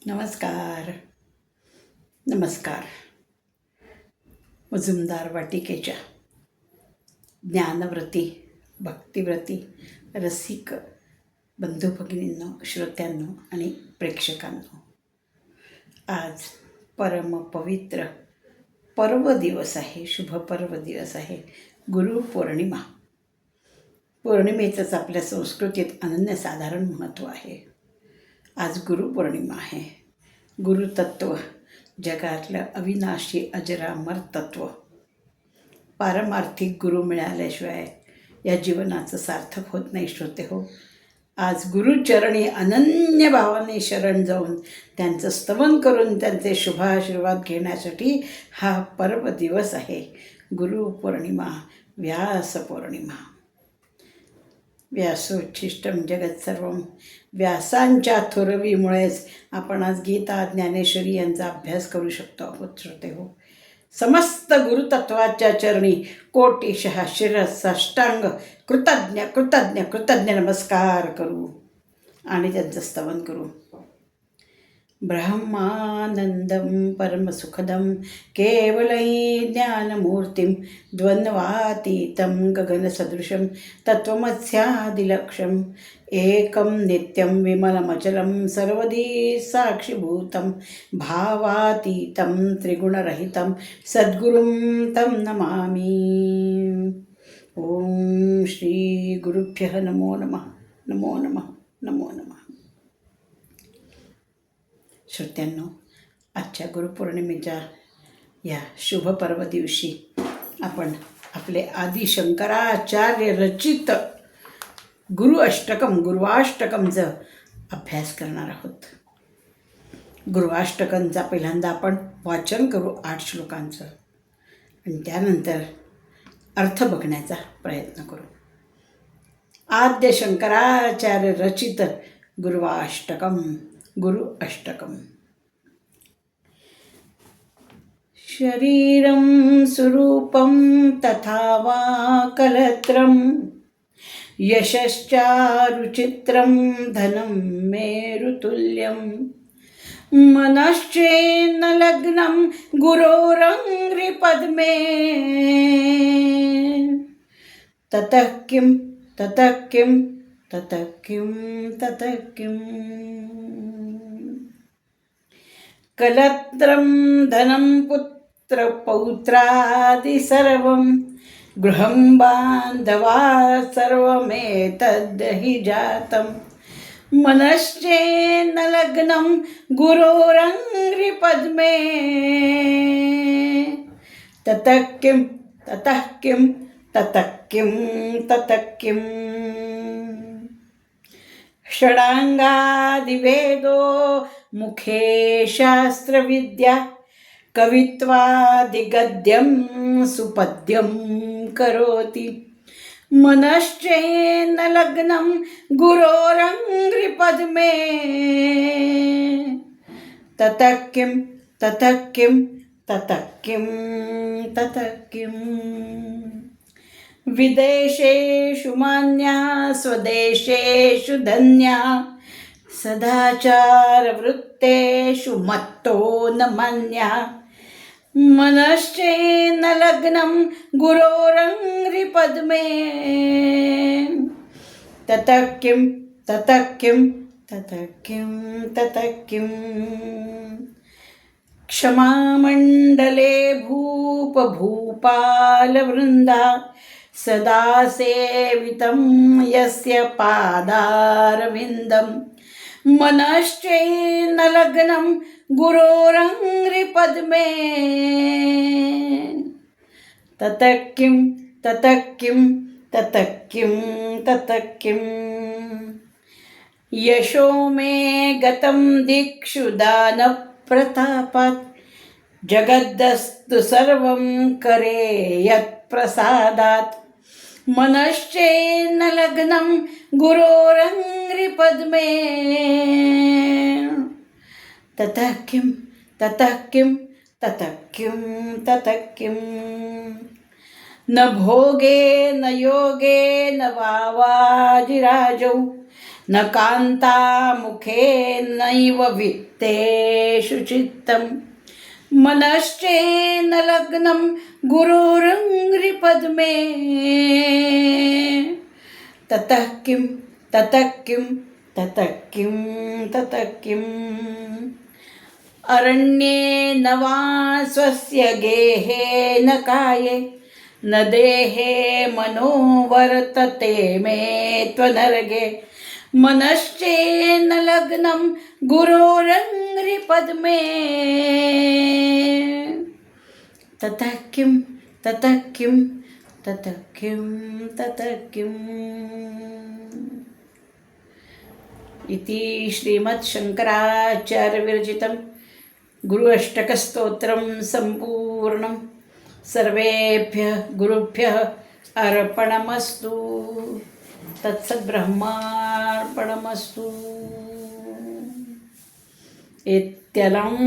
नमस्कार नमस्कार. मुजुमदार वाटिकेच्या ज्ञानव्रती भक्तिव्रती रसिक बंधू भगिनींनो, श्रोत्यांनो आणि प्रेक्षकांनो, आज परमपवित्र पर्व दिवस आहे, शुभ पर्व दिवस आहे, गुरुपौर्णिमा. पौर्णिमेचंच आपल्या संस्कृतीत अनन्यसाधारण महत्त्व आहे. आज गुरुपौर्णिमा आहे. गुरुतत्व जगातलं अविनाशी अजरामर तत्व. पारमार्थिक गुरु मिळाल्याशिवाय या जीवनाचं सार्थक होत नाही. श्रोते हो, आज गुरुचरणी अनन्य भावाने शरण जाऊन त्यांचं स्तवन करून त्यांचे शुभाशीर्वाद घेण्यासाठी हा पर्व दिवस आहे. गुरुपौर्णिमा, व्यास पौर्णिमा. व्यासोच्छिष्टम जगत सर्वम. व्यासांच्या थोरवीमुळेच आपण आज गीता ज्ञानेश्वरी यांचा अभ्यास करू शकतो आहोत. श्रोते हो, समस्त गुरुतत्वाच्या चरणी कोटीशः शिरस साष्टांग कृतज्ञ कृतज्ञ कृतज्ञ नमस्कार करू आणि त्यांचं स्तवन करू. ब्रह्मानंदं परमसुखदं केवलै ज्ञानमूर्तिं द्वन्द्वातीतं गगनसदृशं तत्त्वमस्यादिलक्ष्यम् एकं नित्यं विमलमचलं सर्वदी साक्षिभूतं भावातीतं त्रिगुणरहितं सद्गुरुं तं नमामि. ओम श्री गुरुभ्यः नमो नमः. नमो नमः. नमो नमः. श्रोत्यांनो, आजच्या गुरुपौर्णिमेच्या या शुभ पर्व दिवशी आपण आपले आदि शंकराचार्य रचित गुरुवाष्टकमचा अभ्यास करणार आहोत. गुरुवाष्टकमचा पहिल्यांदा आपण वाचन करू 8 श्लोकांचं आणि त्यानंतर अर्थ बघण्याचा प्रयत्न करू. आद्य शंकराचार्य रचित गुरुवाष्टकम. गुरु अष्टकम. शरीरं स्वरूपं तथा वा कलत्रं यशश्चारुचित्रं धनं मेरुतुल्यं मनश्चेन्न लग्नं गुरोरङ्घ्रिपद्मे ततः किं ततः किं ततः किं ततः किम्. कलत्रं धनं पुत्रपौत्रादि सर्वं गृहं बान्धवा सर्वमेतद् हि जातं मनश्चेन्न लग्नं गुरोरङ्घ्रिपद्मे ततः किं ततः किं ततः किं ततः किम्. षडांगादिवेदो मुखे शास्त्रविद्या कवित्वादिगद्यं सुपद्यं करोति मनश्चेन्न लग्नं गुरोरङ्घ्रिपद्मे ततः किं ततः किं ततः किं ततः किम्. विदेशेषु मान्या स्वदेशेषु धन्या सदाचारवृत्तेषु मत्तो न मन्या मनश्चेन्न लग्नं गुरोरङ्घ्रिपद्मे ततः किं ततः किं ततः किं ततः किम्. क्षमामण्डले भूपभूपालवृन्दा सदा सेवितं यस्य पादारविन्दं मनश्चेन्न लग्नं गुरोरङ्घ्रिपद्मे ततः किं ततः किं ततः किं ततः किम्. यशो मे गतं दिक्षु दानप्रतापात् जगद्दस्तु सर्वं करे यत्प्रसादात् मनश्चेन्न लग्नं गुरोरङ्घ्रिपद्मे ततः किं ततः किं ततः किं ततः किम्. न भोगे न योगे न वाजिराजौ न कान्तामुखेनैव वित्तेषु चित्तम् मनश्चेन लग्नं गुरुरङ्घ्रिपद्मे ततः किं ततः किं ततः किं ततः किम् अरण्ये न वा स्वस्य गेहे न काये न देहे मनो वर्तते मे त्वनर्गे मनश्चेन लग्नं गुरोरङ्घ्रिपद्मे ततः किं ततः किं ततः किं ततः किम् इति श्रीमच्छङ्कराचार्यविरचितं गुरु अष्टकस्तोत्रं सम्पूर्णं सर्वेभ्यः गुरुभ्यः अर्पणमस्तु तत्सद्ब्रह्मार्पणमस्तु इत्यलम्